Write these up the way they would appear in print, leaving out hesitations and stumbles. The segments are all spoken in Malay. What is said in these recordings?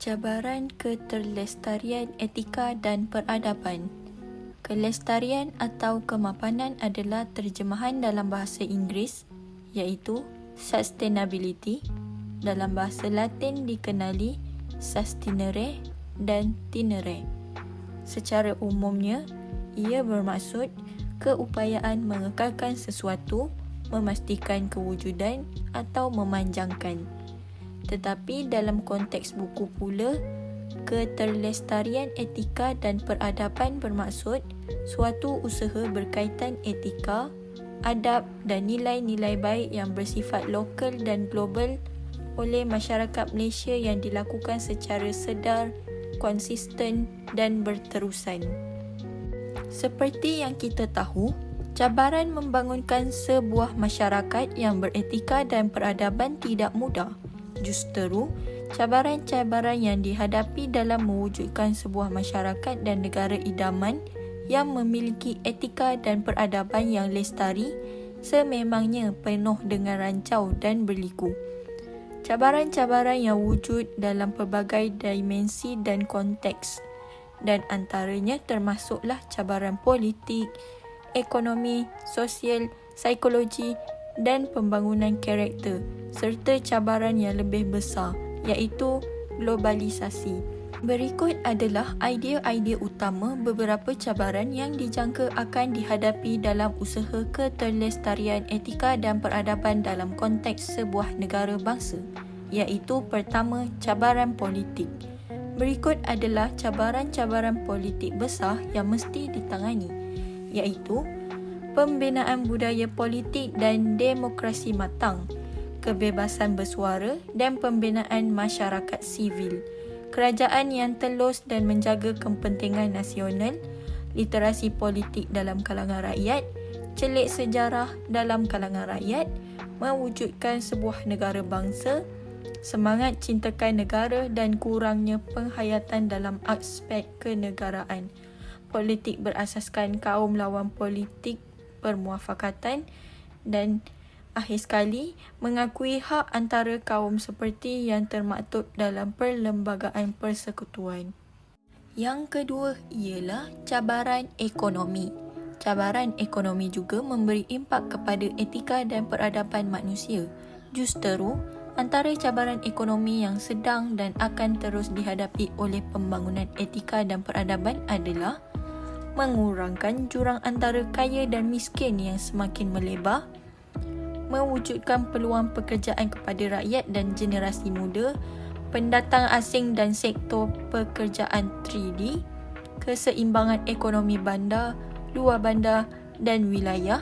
Cabaran keterlestarian etika dan peradaban. Kelestarian atau kemapanan adalah terjemahan dalam bahasa Inggeris iaitu sustainability, dalam bahasa Latin dikenali sustinere dan tinere. Secara umumnya, ia bermaksud keupayaan mengekalkan sesuatu, memastikan kewujudan atau memanjangkan. Tetapi dalam konteks buku pula, keterlestarian etika dan peradaban bermaksud suatu usaha berkaitan etika, adab dan nilai-nilai baik yang bersifat lokal dan global oleh masyarakat Malaysia yang dilakukan secara sedar, konsisten dan berterusan. Seperti yang kita tahu, cabaran membangunkan sebuah masyarakat yang beretika dan peradaban tidak mudah. Justeru, cabaran-cabaran yang dihadapi dalam mewujudkan sebuah masyarakat dan negara idaman yang memiliki etika dan peradaban yang lestari sememangnya penuh dengan rancau dan berliku. Cabaran-cabaran yang wujud dalam pelbagai dimensi dan konteks, dan antaranya termasuklah cabaran politik, ekonomi, sosial, psikologi dan pembangunan karakter, serta cabaran yang lebih besar iaitu globalisasi. Berikut adalah idea-idea utama beberapa cabaran yang dijangka akan dihadapi dalam usaha keterlestarian etika dan peradaban dalam konteks sebuah negara bangsa, iaitu pertama, cabaran politik. Berikut adalah cabaran-cabaran politik besar yang mesti ditangani, iaitu pembinaan budaya politik dan demokrasi matang, kebebasan bersuara dan pembinaan masyarakat sivil, kerajaan yang telus dan menjaga kepentingan nasional, literasi politik dalam kalangan rakyat, celik sejarah dalam kalangan rakyat, mewujudkan sebuah negara bangsa, semangat cintakan negara dan kurangnya penghayatan dalam aspek kenegaraan, politik berasaskan kaum lawan politik permuafakatan, dan akhir sekali mengakui hak antara kaum seperti yang termaktub dalam perlembagaan persekutuan. Yang kedua ialah cabaran ekonomi. Cabaran ekonomi juga memberi impak kepada etika dan peradaban manusia. Justeru, antara cabaran ekonomi yang sedang dan akan terus dihadapi oleh pembangunan etika dan peradaban adalah mengurangkan jurang antara kaya dan miskin yang semakin melebar, mewujudkan peluang pekerjaan kepada rakyat dan generasi muda, pendatang asing dan sektor pekerjaan 3D, keseimbangan ekonomi bandar, luar bandar dan wilayah,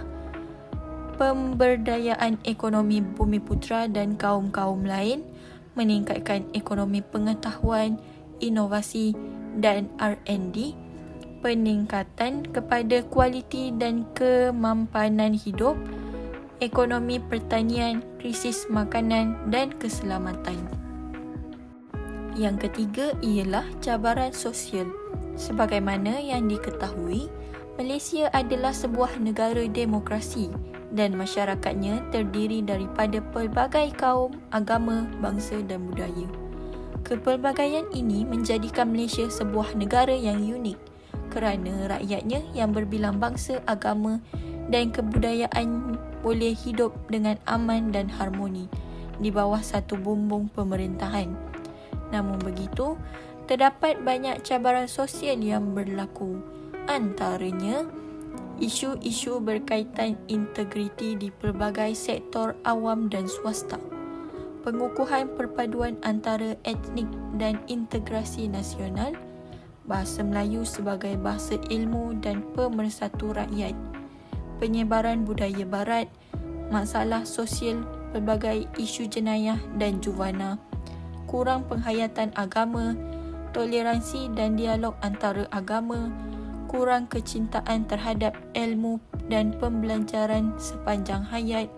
pemberdayaan ekonomi Bumiputera dan kaum-kaum lain, meningkatkan ekonomi pengetahuan, inovasi dan R&D, peningkatan kepada kualiti dan kemampanan hidup, ekonomi pertanian, krisis makanan dan keselamatan. Yang ketiga ialah cabaran sosial. Sebagaimana yang diketahui, Malaysia adalah sebuah negara demokrasi dan masyarakatnya terdiri daripada pelbagai kaum, agama, bangsa dan budaya. Kepelbagaian ini menjadikan Malaysia sebuah negara yang unik kerana rakyatnya yang berbilang bangsa, agama dan kebudayaan boleh hidup dengan aman dan harmoni di bawah satu bumbung pemerintahan. Namun begitu, terdapat banyak cabaran sosial yang berlaku. Antaranya, isu-isu berkaitan integriti di pelbagai sektor awam dan swasta, pengukuhan perpaduan antara etnik dan integrasi nasional, bahasa Melayu sebagai bahasa ilmu dan pemersatu rakyat, penyebaran budaya barat, masalah sosial, pelbagai isu jenayah dan juvana, kurang penghayatan agama, toleransi dan dialog antara agama, kurang kecintaan terhadap ilmu dan pembelajaran sepanjang hayat,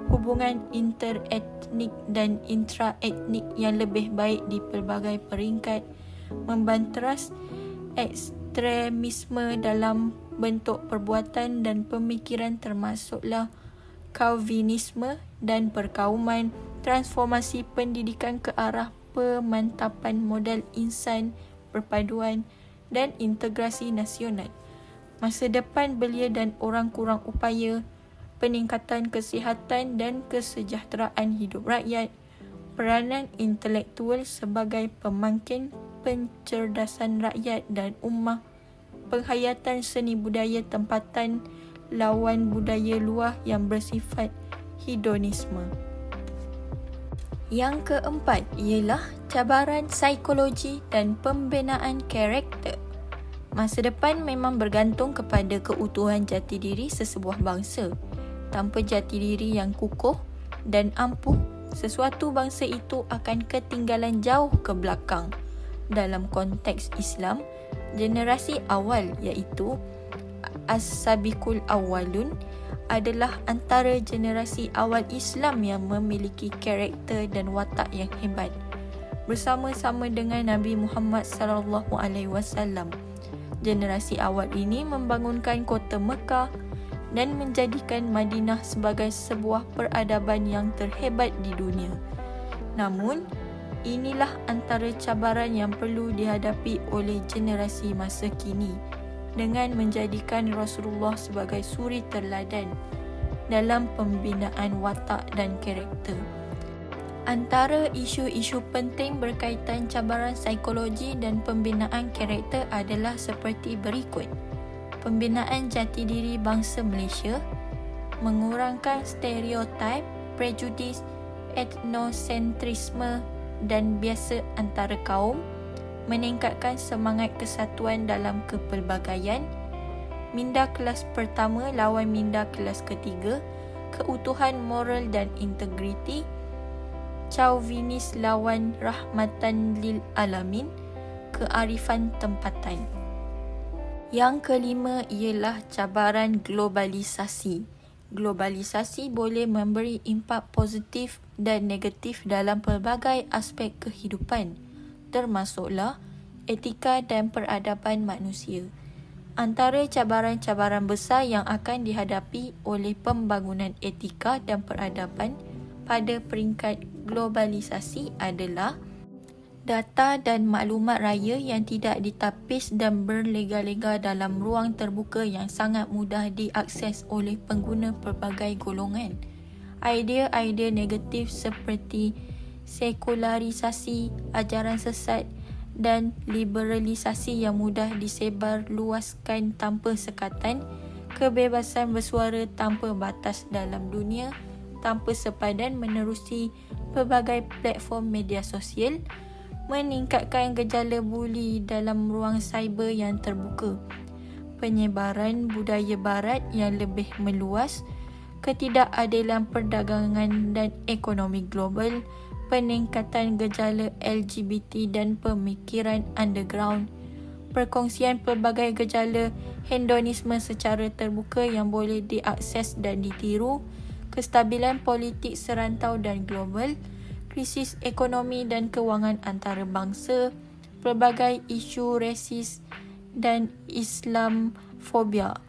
hubungan interetnik dan intraetnik yang lebih baik di pelbagai peringkat, membanteras ekstremisme dalam bentuk perbuatan dan pemikiran termasuklah Calvinisme dan perkauman, transformasi pendidikan ke arah pemantapan modal insan, perpaduan dan integrasi nasional. Masa depan belia dan orang kurang upaya, peningkatan kesihatan dan kesejahteraan hidup rakyat, peranan intelektual sebagai pemangkin pencerdasan rakyat dan ummah, penghayatan seni budaya tempatan lawan budaya luar yang bersifat hedonisme. Yang keempat ialah cabaran psikologi dan pembinaan karakter. Masa depan memang bergantung kepada keutuhan jati diri sesebuah bangsa. Tanpa jati diri yang kukuh dan ampuh, sesuatu bangsa itu akan ketinggalan jauh ke belakang. Dalam konteks Islam, generasi awal iaitu As-Sabiqul Awwalun adalah antara generasi awal Islam yang memiliki karakter dan watak yang hebat. Bersama-sama dengan Nabi Muhammad SAW, generasi awal ini membangunkan kota Mekah dan menjadikan Madinah sebagai sebuah peradaban yang terhebat di dunia. Namun, inilah antara cabaran yang perlu dihadapi oleh generasi masa kini dengan menjadikan Rasulullah sebagai suri teladan dalam pembinaan watak dan karakter. Antara isu-isu penting berkaitan cabaran psikologi dan pembinaan karakter adalah seperti berikut. Pembinaan jati diri bangsa Malaysia, mengurangkan stereotip, prejudis, etnosentrisme dan biasa antara kaum, meningkatkan semangat kesatuan dalam kepelbagaian, minda kelas pertama lawan minda kelas ketiga, keutuhan moral dan integriti, chauvinis lawan rahmatan lil alamin, kearifan tempatan. Yang kelima ialah cabaran globalisasi. Globalisasi boleh memberi impak positif dan negatif dalam pelbagai aspek kehidupan, termasuklah etika dan peradaban manusia. Antara cabaran-cabaran besar yang akan dihadapi oleh pembangunan etika dan peradaban pada peringkat globalisasi adalah data dan maklumat raya yang tidak ditapis dan berlega-lega dalam ruang terbuka yang sangat mudah diakses oleh pengguna pelbagai golongan. Idea-idea negatif seperti sekularisasi, ajaran sesat dan liberalisasi yang mudah disebar luaskan tanpa sekatan, kebebasan bersuara tanpa batas dalam dunia, tanpa sepadan menerusi pelbagai platform media sosial, meningkatkan gejala buli dalam ruang cyber yang terbuka, penyebaran budaya barat yang lebih meluas, ketidakadilan perdagangan dan ekonomi global, peningkatan gejala LGBT dan pemikiran underground, perkongsian pelbagai gejala hedonisme secara terbuka yang boleh diakses dan ditiru, kestabilan politik serantau dan global, krisis ekonomi dan kewangan antarabangsa, pelbagai isu rasis dan Islamfobia,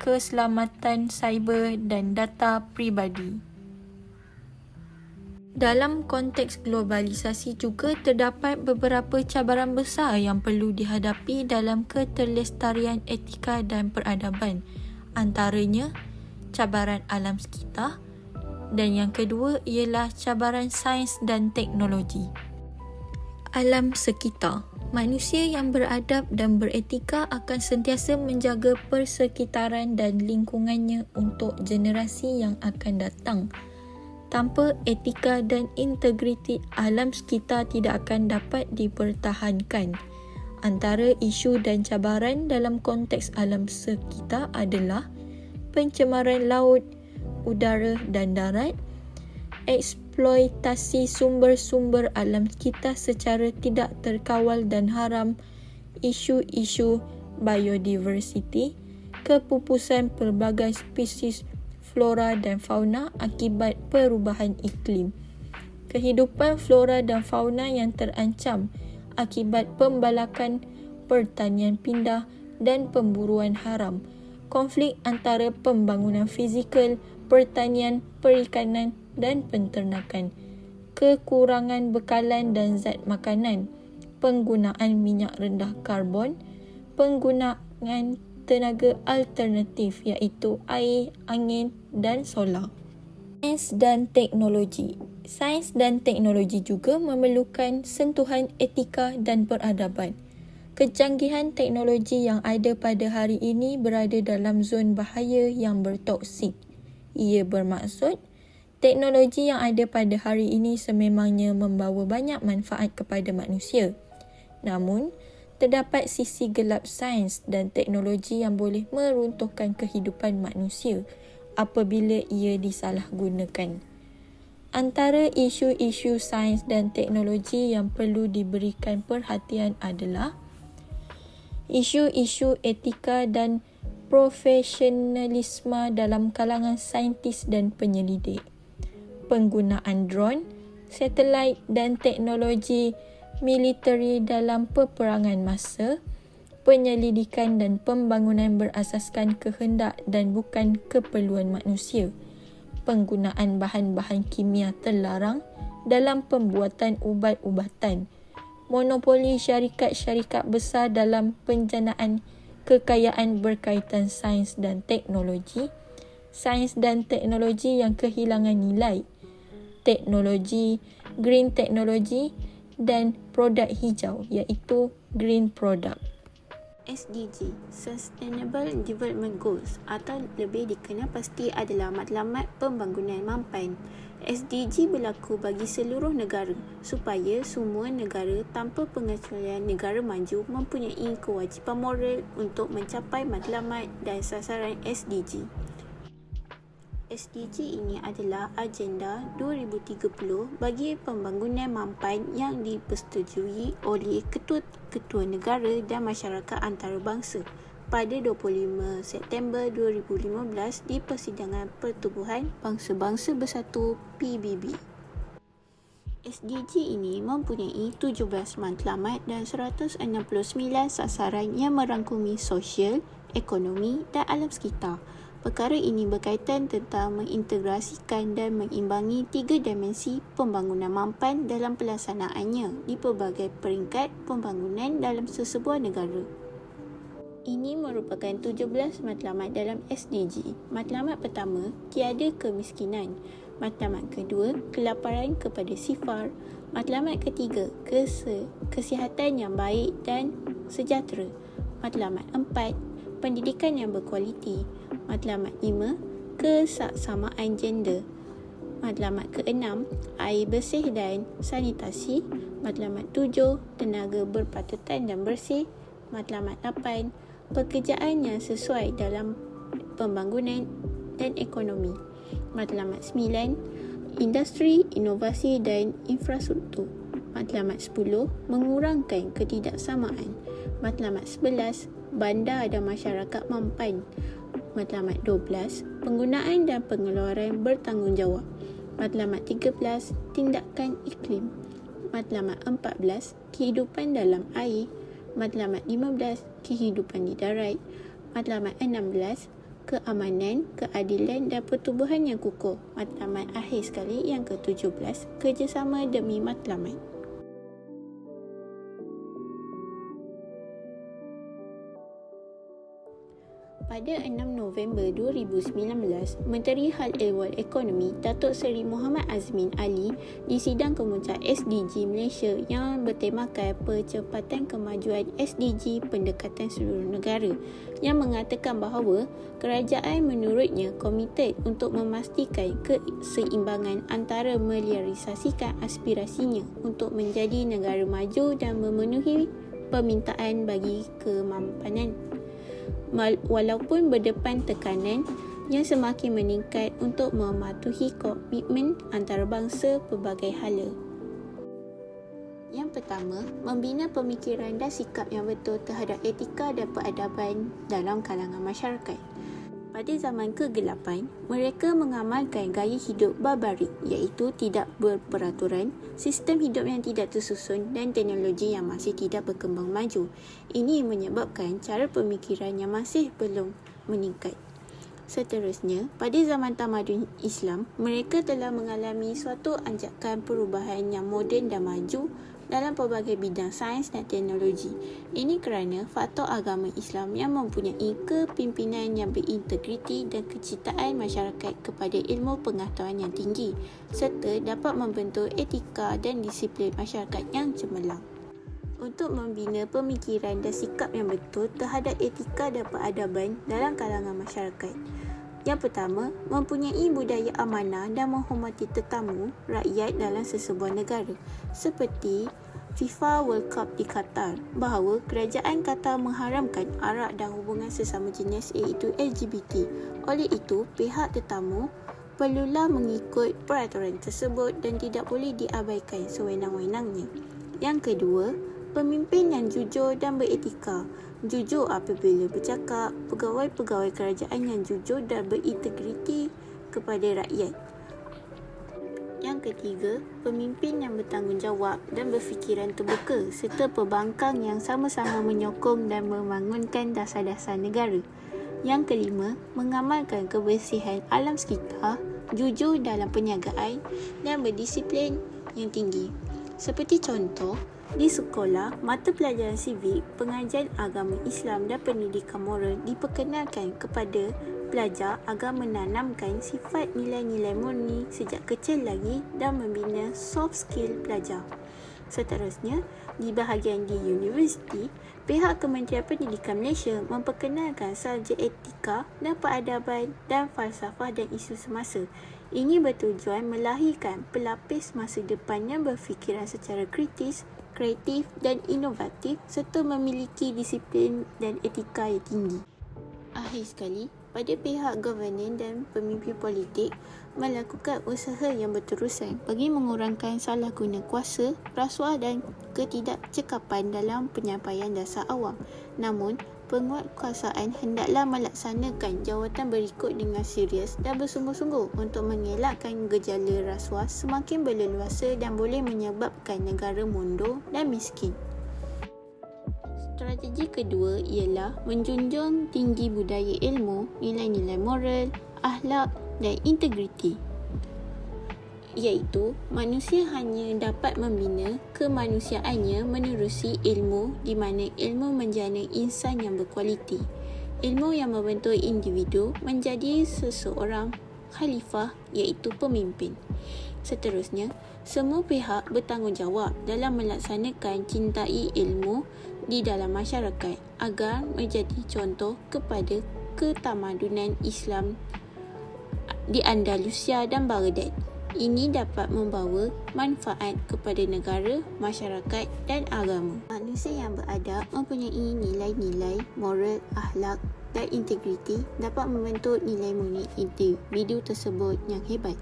keselamatan cyber dan data peribadi. Dalam konteks globalisasi juga terdapat beberapa cabaran besar yang perlu dihadapi dalam keterlestarian etika dan peradaban. Antaranya, cabaran alam sekitar, dan yang kedua ialah cabaran sains dan teknologi. Alam sekitar. Manusia yang beradab dan beretika akan sentiasa menjaga persekitaran dan lingkungannya untuk generasi yang akan datang. Tanpa etika dan integriti, alam sekitar tidak akan dapat dipertahankan. Antara isu dan cabaran dalam konteks alam sekitar adalah pencemaran laut, udara dan darat, eksploitasi sumber-sumber alam sekitar secara tidak terkawal dan haram, isu-isu biodiversity, kepupusan pelbagai spesies flora dan fauna akibat perubahan iklim, kehidupan flora dan fauna yang terancam akibat pembalakan, pertanian pindah dan pemburuan haram, konflik antara pembangunan fizikal, pertanian, perikanan dan penternakan, kekurangan bekalan dan zat makanan, penggunaan minyak rendah karbon, penggunaan tenaga alternatif iaitu air, angin dan solar. Sains dan teknologi. Sains dan teknologi juga memerlukan sentuhan etika dan peradaban. Kecanggihan teknologi yang ada pada hari ini berada dalam zon bahaya yang bertoksik. Ia bermaksud, teknologi yang ada pada hari ini sememangnya membawa banyak manfaat kepada manusia. Namun, terdapat sisi gelap sains dan teknologi yang boleh meruntuhkan kehidupan manusia apabila ia disalahgunakan. Antara isu-isu sains dan teknologi yang perlu diberikan perhatian adalah isu-isu etika dan profesionalisme dalam kalangan saintis dan penyelidik, penggunaan drone, satelit dan teknologi militeri dalam peperangan masa, penyelidikan dan pembangunan berasaskan kehendak dan bukan keperluan manusia, penggunaan bahan-bahan kimia terlarang dalam pembuatan ubat-ubatan, monopoli syarikat-syarikat besar dalam penjanaan kekayaan berkaitan sains dan teknologi yang kehilangan nilai, teknologi, green teknologi dan produk hijau iaitu green product. SDG, Sustainable Development Goals atau lebih dikenal pasti adalah matlamat pembangunan mampan. SDG berlaku bagi seluruh negara supaya semua negara tanpa pengecualian negara maju mempunyai kewajipan moral untuk mencapai matlamat dan sasaran SDG. SDG ini adalah agenda 2030 bagi pembangunan mampan yang dipersetujui oleh ketua-ketua negara dan masyarakat antarabangsa pada 25 September 2015 di Persidangan Pertubuhan Bangsa-Bangsa Bersatu PBB. SDG ini mempunyai 17 matlamat dan 169 sasaran yang merangkumi sosial, ekonomi dan alam sekitar. Perkara ini berkaitan tentang mengintegrasikan dan mengimbangi 3 dimensi pembangunan mampan dalam pelaksanaannya di pelbagai peringkat pembangunan dalam sesebuah negara. Ini merupakan 17 matlamat dalam SDG. Matlamat pertama, tiada kemiskinan. Matlamat kedua, kelaparan kepada sifar. Matlamat ketiga, kesihatan yang baik dan sejahtera. Matlamat 4, pendidikan yang berkualiti. Matlamat 5, kesaksamaan gender. Matlamat ke-6, air bersih dan sanitasi. Matlamat 7, tenaga berpatutan dan bersih. Matlamat 8, pekerjaan yang sesuai dalam pembangunan dan ekonomi. Matlamat 9, industri, inovasi dan infrastruktur. Matlamat 10, mengurangkan ketidaksamaan. Matlamat 11, bandar dan masyarakat mampan. Matlamat 12, penggunaan dan pengeluaran bertanggungjawab. Matlamat 13, tindakan iklim. Matlamat 14, kehidupan dalam air. Matlamat 15, kehidupan di darat. Matlamat 16, keamanan, keadilan dan pertubuhan yang kukuh. Matlamat akhir sekali yang ke-17, kerjasama demi matlamat. Pada 6 November 2019, Menteri Hal Ehwal Ekonomi Datuk Seri Muhammad Azmin Ali di sidang kemuncak SDG Malaysia yang bertemakan percepatan kemajuan SDG pendekatan seluruh negara yang mengatakan bahawa kerajaan menurutnya komited untuk memastikan keseimbangan antara merealisasikan aspirasinya untuk menjadi negara maju dan memenuhi permintaan bagi kemampanan. Walaupun berdepan tekanan yang semakin meningkat untuk mematuhi komitmen antarabangsa pelbagai hala. Yang pertama, membina pemikiran dan sikap yang betul terhadap etika dan peradaban dalam kalangan masyarakat. Pada zaman kegelapan, mereka mengamalkan gaya hidup barbarik iaitu tidak berperaturan, sistem hidup yang tidak tersusun dan teknologi yang masih tidak berkembang maju. Ini menyebabkan cara pemikiran yang masih belum meningkat. Seterusnya, pada zaman tamadun Islam, mereka telah mengalami suatu anjakan perubahan yang moden dan maju dalam pelbagai bidang sains dan teknologi. Ini kerana faktor agama Islam yang mempunyai kepimpinan yang berintegriti dan kecintaan masyarakat kepada ilmu pengetahuan yang tinggi serta dapat membentuk etika dan disiplin masyarakat yang cemerlang. Untuk membina pemikiran dan sikap yang betul terhadap etika dan peradaban dalam kalangan masyarakat. Yang pertama, mempunyai budaya amanah dan menghormati tetamu rakyat dalam sesebuah negara. Seperti FIFA World Cup di Qatar, bahawa kerajaan Qatar mengharamkan arak dan hubungan sesama jenis iaitu LGBT. Oleh itu, pihak tetamu perlulah mengikut peraturan tersebut dan tidak boleh diabaikan sewenang-wenangnya. Yang kedua, pemimpin yang jujur dan beretika. Jujur apabila bercakap, pegawai-pegawai kerajaan yang jujur dan berintegriti kepada rakyat. Yang ketiga, pemimpin yang bertanggungjawab dan berfikiran terbuka serta pembangkang yang sama-sama menyokong dan membangunkan dasar-dasar negara. Yang kelima, mengamalkan kebersihan alam sekitar, jujur dalam perniagaan dan berdisiplin yang tinggi. Seperti contoh, di sekolah, mata pelajaran civic, pengajian agama Islam dan pendidikan moral diperkenalkan kepada pelajar agar menanamkan sifat nilai-nilai murni sejak kecil lagi dan membina soft skill pelajar. Seterusnya, di bahagian di universiti, pihak Kementerian Pendidikan Malaysia memperkenalkan subjek etika dan peradaban dan falsafah dan isu semasa. Ini bertujuan melahirkan pelapis masa depan yang berfikiran secara kritis, kreatif dan inovatif serta memiliki disiplin dan etika yang tinggi. Akhir sekali, pada pihak governance dan pemimpin politik melakukan usaha yang berterusan bagi mengurangkan salah guna kuasa, rasuah dan ketidakcekapan dalam penyampaian dasar awam. Namun, penguatkuasaan hendaklah melaksanakan jawatan berikut dengan serius dan bersungguh-sungguh untuk mengelakkan gejala rasuah semakin berleluasa dan boleh menyebabkan negara mundur dan miskin. Strategi kedua ialah menjunjung tinggi budaya ilmu, nilai-nilai moral, akhlak dan integriti. Iaitu, manusia hanya dapat membina kemanusiaannya menerusi ilmu di mana ilmu menjana insan yang berkualiti. Ilmu yang membentuk individu menjadi seseorang khalifah iaitu pemimpin. Seterusnya, semua pihak bertanggungjawab dalam melaksanakan cintai ilmu di dalam masyarakat agar menjadi contoh kepada ketamadunan Islam di Andalusia dan Baghdad. Ini dapat membawa manfaat kepada negara, masyarakat dan agama. Manusia yang beradab mempunyai nilai-nilai moral, akhlak dan integriti dapat membentuk nilai murni individu tersebut yang hebat.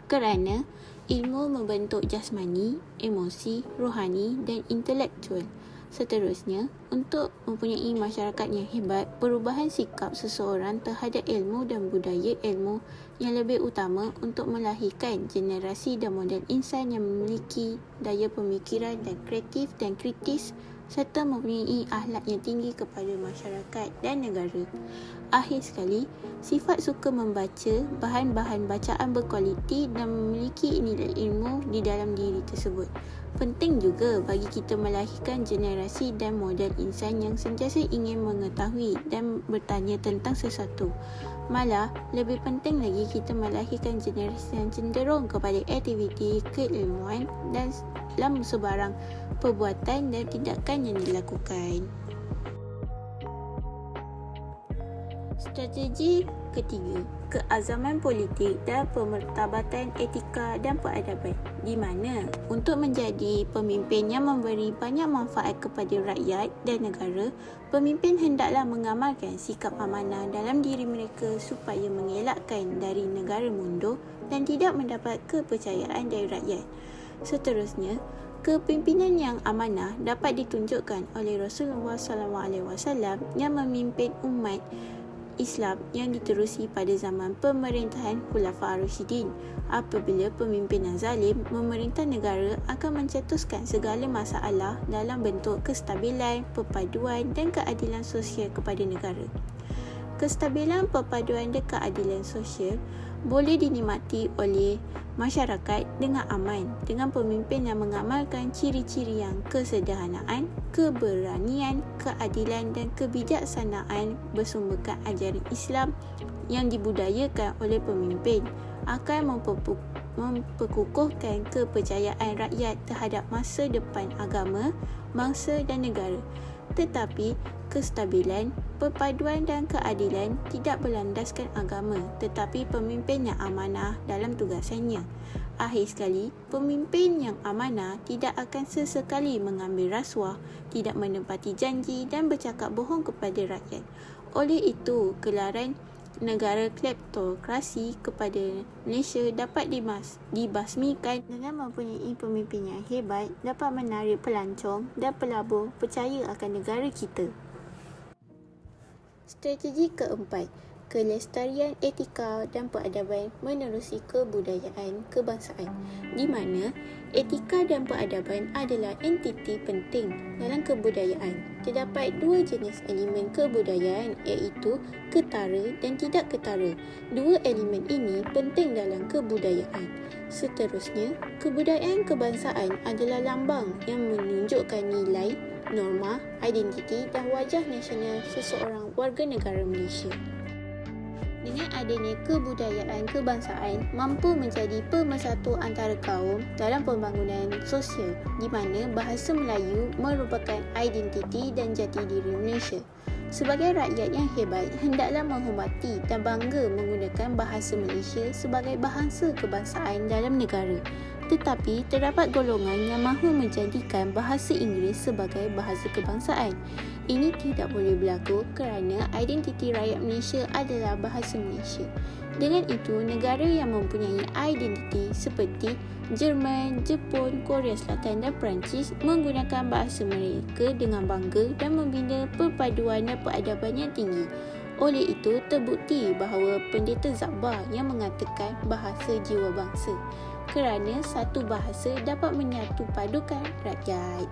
Kerana ilmu membentuk jasmani, emosi, rohani dan intelektual. Seterusnya, untuk mempunyai masyarakat yang hebat, perubahan sikap seseorang terhadap ilmu dan budaya ilmu yang lebih utama untuk melahirkan generasi dan model insan yang memiliki daya pemikiran dan kreatif dan kritis serta mempunyai akhlak yang tinggi kepada masyarakat dan negara. Akhir sekali, sifat suka membaca bahan-bahan bacaan berkualiti dan memiliki nilai ilmu di dalam diri tersebut. Penting juga bagi kita melahirkan generasi dan model insan yang sentiasa ingin mengetahui dan bertanya tentang sesuatu. Malah, lebih penting lagi kita melahirkan generasi yang cenderung kepada aktiviti keilmuan dan dalam sebarang perbuatan dan tindakan yang dilakukan. Strategi ketiga, keazaman politik dan pemertabatan etika dan peradaban, di mana untuk menjadi pemimpin yang memberi banyak manfaat kepada rakyat dan negara, pemimpin hendaklah mengamalkan sikap amanah dalam diri mereka supaya mengelakkan dari negara mundur dan tidak mendapat kepercayaan dari rakyat. Seterusnya, kepimpinan yang amanah dapat ditunjukkan oleh Rasulullah SAW yang memimpin umat Islam yang diterusi pada zaman pemerintahan Khulafa Ar-Rasyidin. Apabila pemimpin yang zalim memerintah negara akan mencetuskan segala masalah dalam bentuk kestabilan, perpaduan dan keadilan sosial kepada negara. Kestabilan perpaduan dan keadilan sosial boleh dinikmati oleh masyarakat dengan aman dengan pemimpin yang mengamalkan ciri-ciri yang kesederhanaan, keberanian, keadilan dan kebijaksanaan bersumberkan ajaran Islam yang dibudayakan oleh pemimpin akan memperkukuhkan kepercayaan rakyat terhadap masa depan agama, bangsa dan negara. Tetapi kestabilan, perpaduan dan keadilan tidak berlandaskan agama tetapi pemimpin yang amanah dalam tugasannya. Akhir sekali, pemimpin yang amanah tidak akan sesekali mengambil rasuah, tidak menepati janji dan bercakap bohong kepada rakyat. Oleh itu, gelaran negara kleptokrasi kepada Malaysia dapat dibasmikan dengan mempunyai pemimpin yang hebat, dapat menarik pelancong dan pelabur percaya akan negara kita. Strategi keempat, kelestarian etika dan peradaban menerusi kebudayaan kebangsaan, di mana etika dan peradaban adalah entiti penting dalam kebudayaan. Terdapat dua jenis elemen kebudayaan iaitu ketara dan tidak ketara. Dua elemen ini penting dalam kebudayaan. Seterusnya, kebudayaan kebangsaan adalah lambang yang menunjukkan nilai, norma, identiti dan wajah nasional seseorang warga negara Malaysia. Dengan adanya kebudayaan kebangsaan mampu menjadi pemersatu antara kaum dalam pembangunan sosial, di mana bahasa Melayu merupakan identiti dan jati diri Malaysia. Sebagai rakyat yang hebat, hendaklah menghormati dan bangga menggunakan bahasa Malaysia sebagai bahasa kebangsaan dalam negara. Tetapi terdapat golongan yang mahu menjadikan bahasa Inggeris sebagai bahasa kebangsaan. Ini tidak boleh berlaku kerana identiti rakyat Malaysia adalah bahasa Malaysia. Dengan itu, negara yang mempunyai identiti seperti Jerman, Jepun, Korea Selatan dan Perancis menggunakan bahasa mereka dengan bangga dan membina perpaduan dan peradaban yang tinggi. Oleh itu, terbukti bahawa Pendeta Zakbar yang mengatakan bahasa jiwa bangsa kerana satu bahasa dapat menyatu padukan rakyat.